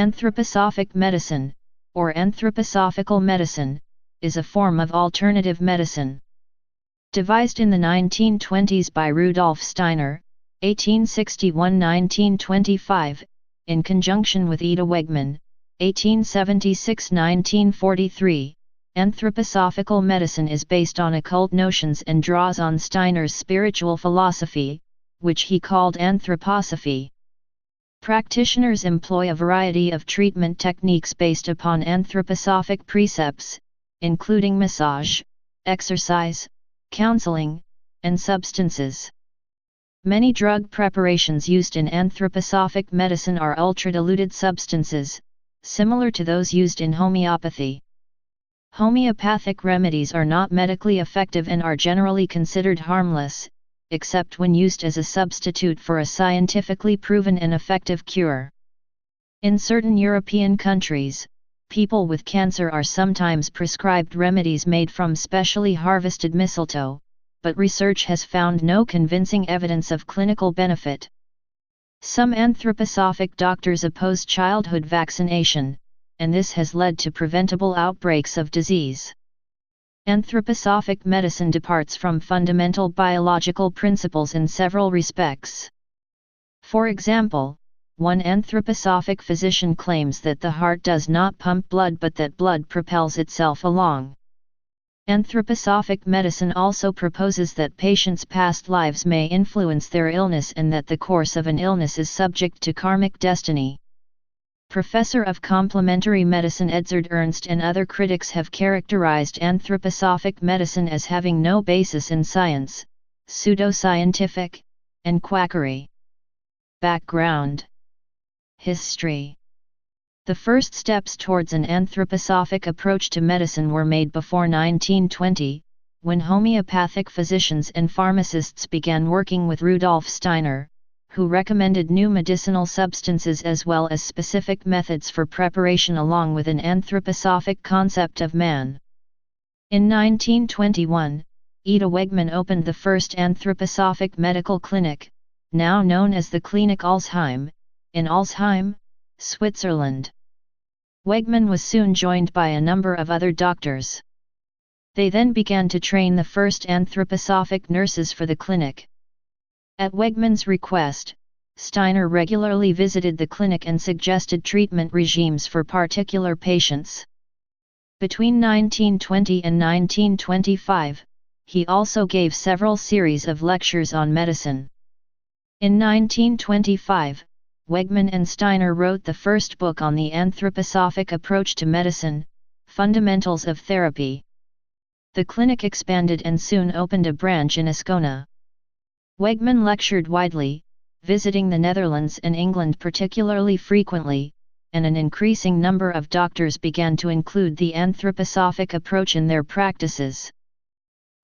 Anthroposophic medicine, or anthroposophical medicine, is a form of alternative medicine. Devised in the 1920s by Rudolf Steiner, 1861–1925, in conjunction with Ita Wegman, 1876–1943, anthroposophical medicine is based on occult notions and draws on Steiner's spiritual philosophy, which he called anthroposophy. Practitioners employ a variety of treatment techniques based upon anthroposophic precepts, including massage, exercise, counselling, and substances. Many drug preparations used in anthroposophic medicine are ultra-diluted substances, similar to those used in homeopathy. Homeopathic remedies are not medically effective and are generally considered harmless, except when used as a substitute for a scientifically proven and effective cure. In certain European countries, people with cancer are sometimes prescribed remedies made from specially harvested mistletoe, but research has found no convincing evidence of clinical benefit. Some anthroposophic doctors oppose childhood vaccination, and this has led to preventable outbreaks of disease. Anthroposophic medicine departs from fundamental biological principles in several respects. For example, one anthroposophic physician claims that the heart does not pump blood but that blood propels itself along. Anthroposophic medicine also proposes that patients' past lives may influence their illness and that the course of an illness is subject to karmic destiny. Professor of complementary medicine Edzard Ernst and other critics have characterized anthroposophic medicine as having no basis in science, pseudoscientific, and quackery. Background. History. The first steps towards an anthroposophic approach to medicine were made before 1920, when homeopathic physicians and pharmacists began working with Rudolf Steiner, who recommended new medicinal substances as well as specific methods for preparation along with an anthroposophic concept of man. In 1921, Ita Wegman opened the first anthroposophic medical clinic, now known as the Klinik Alzheim, in Alzheim, Switzerland. Wegman was soon joined by a number of other doctors. They then began to train the first anthroposophic nurses for the clinic. At Wegman's request, Steiner regularly visited the clinic and suggested treatment regimes for particular patients. Between 1920 and 1925, he also gave several series of lectures on medicine. In 1925, Wegman and Steiner wrote the first book on the anthroposophic approach to medicine, Fundamentals of Therapy. The clinic expanded and soon opened a branch in Ascona. Wegman lectured widely, visiting the Netherlands and England particularly frequently, and an increasing number of doctors began to include the anthroposophic approach in their practices.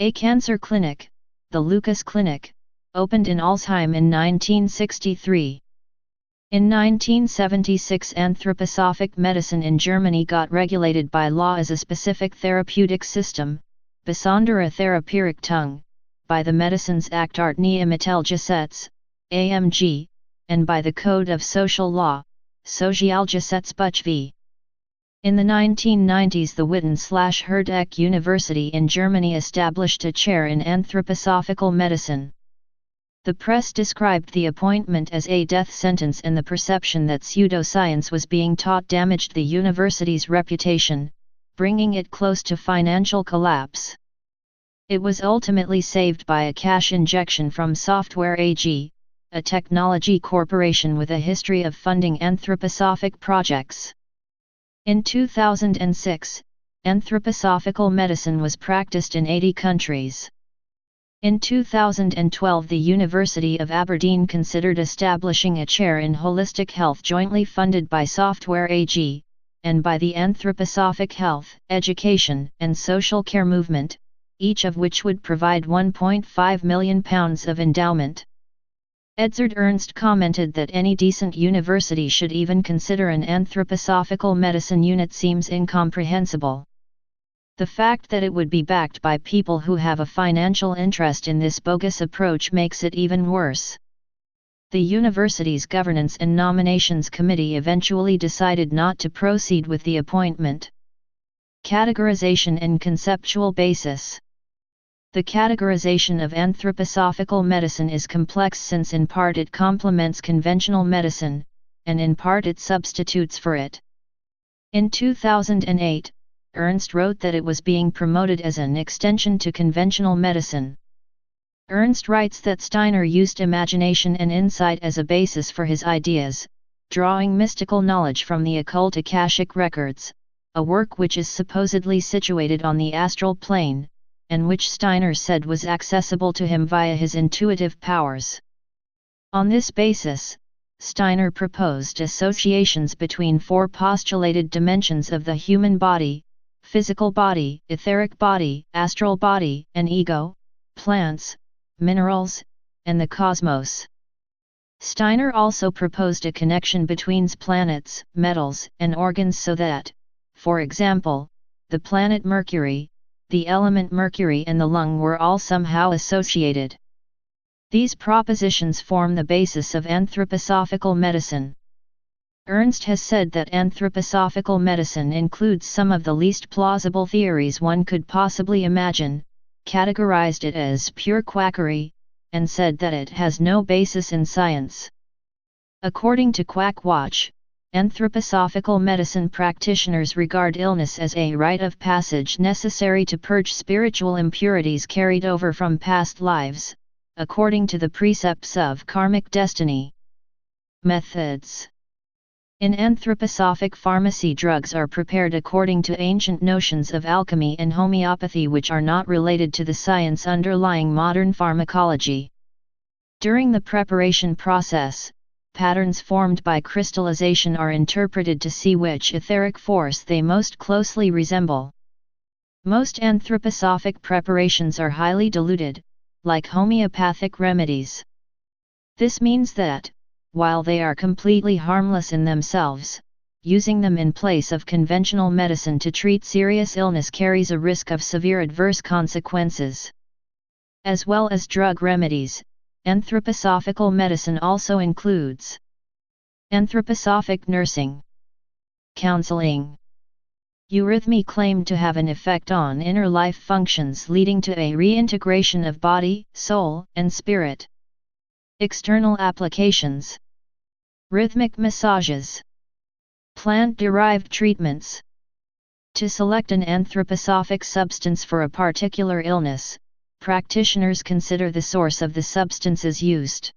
A cancer clinic, the Lucas Clinic, opened in Alzheim in 1963. In 1976, anthroposophic medicine in Germany got regulated by law as a specific therapeutic system, Besondere Therapeutiktung, by the Medicines Act Arzneimittelgesetz, AMG, and by the Code of Social Law, Sozialgesetzbuch v. In the 1990s, the Witten/Herdecke University in Germany established a chair in anthroposophical medicine. The press described the appointment as a death sentence, and the perception that pseudoscience was being taught damaged the university's reputation, bringing it close to financial collapse. It was ultimately saved by a cash injection from Software AG, a technology corporation with a history of funding anthroposophic projects. In 2006, anthroposophical medicine was practiced in 80 countries. In 2012, the University of Aberdeen considered establishing a chair in holistic health jointly funded by Software AG, and by the Anthroposophic Health, Education and Social Care Movement, each of which would provide £1.5 million of endowment. Edzard Ernst commented that any decent university should even consider an anthroposophical medicine unit seems incomprehensible. The fact that it would be backed by people who have a financial interest in this bogus approach makes it even worse. The university's Governance and Nominations Committee eventually decided not to proceed with the appointment. Categorization and conceptual basis. The categorization of anthroposophical medicine is complex since in part it complements conventional medicine, and in part it substitutes for it. In 2008, Ernst wrote that it was being promoted as an extension to conventional medicine. Ernst writes that Steiner used imagination and insight as a basis for his ideas, drawing mystical knowledge from the occult Akashic records, a work which is supposedly situated on the astral plane, and which Steiner said was accessible to him via his intuitive powers. On this basis, Steiner proposed associations between four postulated dimensions of the human body: physical body, etheric body, astral body, and ego, plants, minerals, and the cosmos. Steiner also proposed a connection between planets, metals, and organs so that, for example, the planet Mercury, the element mercury and the lung were all somehow associated. These propositions form the basis of anthroposophical medicine. Ernst has said that anthroposophical medicine includes some of the least plausible theories one could possibly imagine, categorized it as pure quackery, and said that it has no basis in science. According to Quackwatch, anthroposophical medicine practitioners regard illness as a rite of passage necessary to purge spiritual impurities carried over from past lives, according to the precepts of karmic destiny. Methods. In anthroposophic pharmacy, drugs are prepared according to ancient notions of alchemy and homeopathy which are not related to the science underlying modern pharmacology. During the preparation process, patterns formed by crystallization are interpreted to see which etheric force they most closely resemble. Most anthroposophic preparations are highly diluted, like homeopathic remedies. This means that, while they are completely harmless in themselves, using them in place of conventional medicine to treat serious illness carries a risk of severe adverse consequences. As well as drug remedies, anthroposophical medicine also includes anthroposophic nursing, counselling. Eurythmy claimed to have an effect on inner life functions leading to a reintegration of body, soul, and spirit. External applications. Rhythmic massages. Plant-derived treatments. To select an anthroposophic substance for a particular illness, practitioners consider the source of the substances used.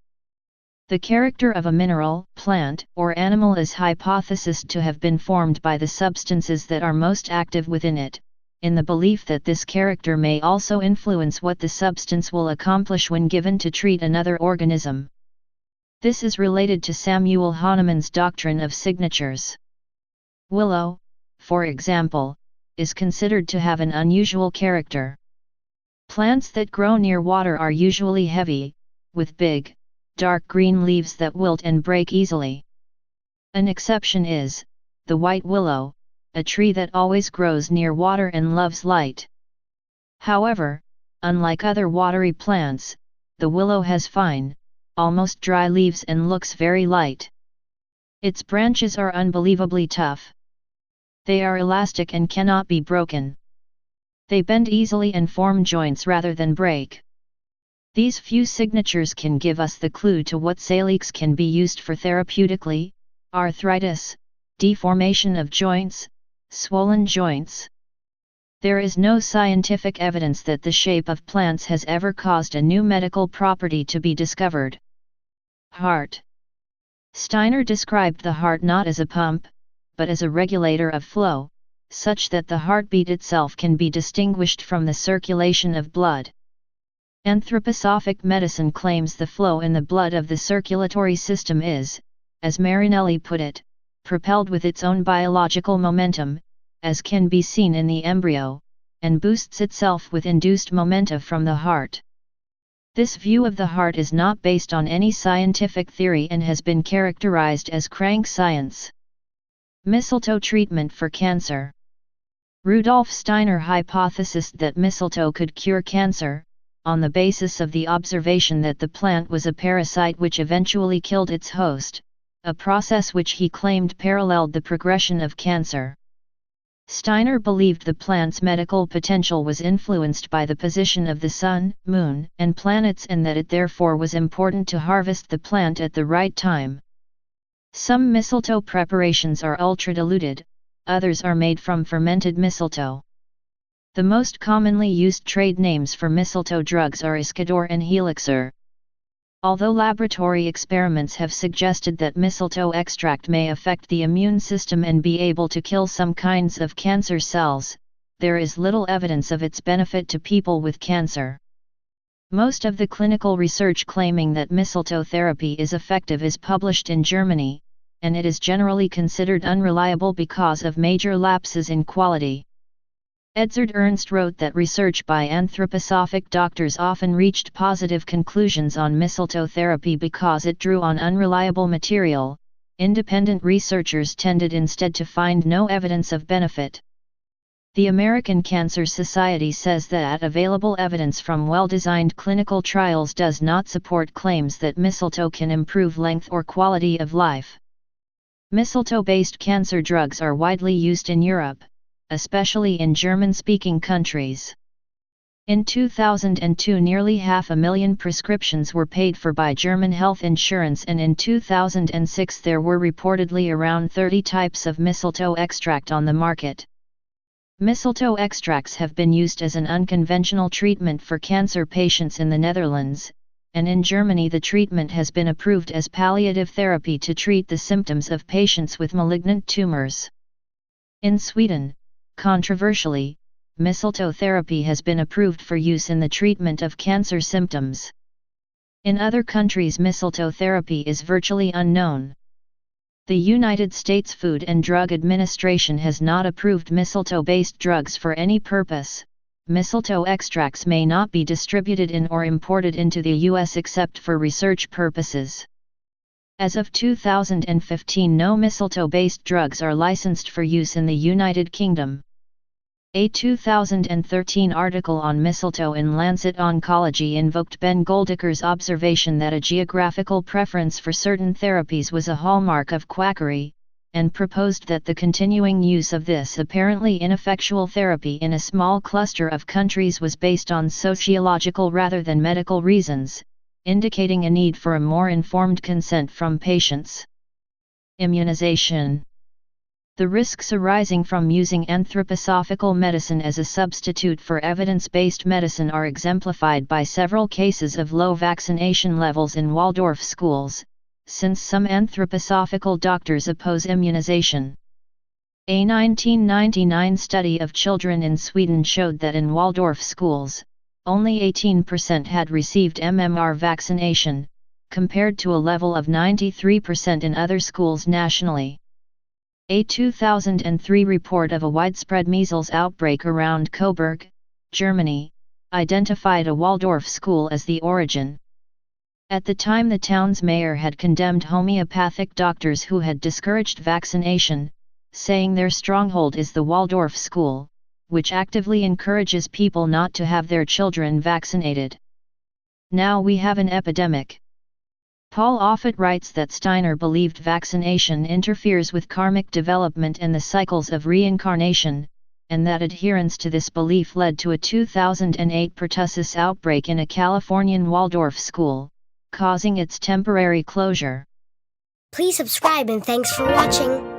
The character of a mineral, plant, or animal is hypothesized to have been formed by the substances that are most active within it, in the belief that this character may also influence what the substance will accomplish when given to treat another organism. This is related to Samuel Hahnemann's doctrine of signatures. Willow, for example, is considered to have an unusual character. Plants that grow near water are usually heavy, with big, dark green leaves that wilt and break easily. An exception is the white willow, a tree that always grows near water and loves light. However, unlike other watery plants, the willow has fine, almost dry leaves and looks very light. Its branches are unbelievably tough. They are elastic and cannot be broken. They bend easily and form joints rather than break. These few signatures can give us the clue to what salix can be used for therapeutically: arthritis, deformation of joints, swollen joints. There is no scientific evidence that the shape of plants has ever caused a new medical property to be discovered. Heart. Steiner described the heart not as a pump, but as a regulator of flow, such that the heartbeat itself can be distinguished from the circulation of blood. Anthroposophic medicine claims the flow in the blood of the circulatory system is, as Marinelli put it, propelled with its own biological momentum, as can be seen in the embryo, and boosts itself with induced momenta from the heart. This view of the heart is not based on any scientific theory and has been characterized as crank science. Mistletoe treatment for cancer. Rudolf Steiner hypothesized that mistletoe could cure cancer, on the basis of the observation that the plant was a parasite which eventually killed its host, a process which he claimed paralleled the progression of cancer. Steiner believed the plant's medical potential was influenced by the position of the sun, moon, and planets, and that it therefore was important to harvest the plant at the right time. Some mistletoe preparations are ultra-diluted, others are made from fermented mistletoe. The most commonly used trade names for mistletoe drugs are Iscador and Helixer. Although laboratory experiments have suggested that mistletoe extract may affect the immune system and be able to kill some kinds of cancer cells, there is little evidence of its benefit to people with cancer. Most of the clinical research claiming that mistletoe therapy is effective is published in Germany, and it is generally considered unreliable because of major lapses in quality. Edzard Ernst wrote that research by anthroposophic doctors often reached positive conclusions on mistletoe therapy because it drew on unreliable material. Independent researchers tended instead to find no evidence of benefit. The American Cancer Society says that available evidence from well-designed clinical trials does not support claims that mistletoe can improve length or quality of life. Mistletoe-based cancer drugs are widely used in Europe, especially in German-speaking countries. In 2002, nearly 500,000 prescriptions were paid for by German health insurance, and in 2006 there were reportedly around 30 types of mistletoe extract on the market. Mistletoe extracts have been used as an unconventional treatment for cancer patients in the Netherlands, and in Germany the treatment has been approved as palliative therapy to treat the symptoms of patients with malignant tumors. In Sweden, controversially, mistletoe therapy has been approved for use in the treatment of cancer symptoms. In other countries, mistletoe therapy is virtually unknown. The United States Food and Drug Administration has not approved mistletoe-based drugs for any purpose. Mistletoe extracts may not be distributed in or imported into the U.S. except for research purposes. As of 2015, no mistletoe-based drugs are licensed for use in the United Kingdom. A 2013 article on mistletoe in Lancet Oncology invoked Ben Goldacre's observation that a geographical preference for certain therapies was a hallmark of quackery, and proposed that the continuing use of this apparently ineffectual therapy in a small cluster of countries was based on sociological rather than medical reasons, indicating a need for a more informed consent from patients. Immunization. The risks arising from using anthroposophical medicine as a substitute for evidence-based medicine are exemplified by several cases of low vaccination levels in Waldorf schools, since some anthroposophical doctors oppose immunization. A 1999 study of children in Sweden showed that in Waldorf schools, only 18% had received MMR vaccination, compared to a level of 93% in other schools nationally. A 2003 report of a widespread measles outbreak around Coburg, Germany, identified a Waldorf school as the origin. At the time, the town's mayor had condemned homeopathic doctors who had discouraged vaccination, saying their stronghold is the Waldorf school, which actively encourages people not to have their children vaccinated. Now we have an epidemic. Paul Offit writes that Steiner believed vaccination interferes with karmic development and the cycles of reincarnation, and that adherence to this belief led to a 2008 pertussis outbreak in a Californian Waldorf school, causing its temporary closure. Please subscribe and thanks for watching.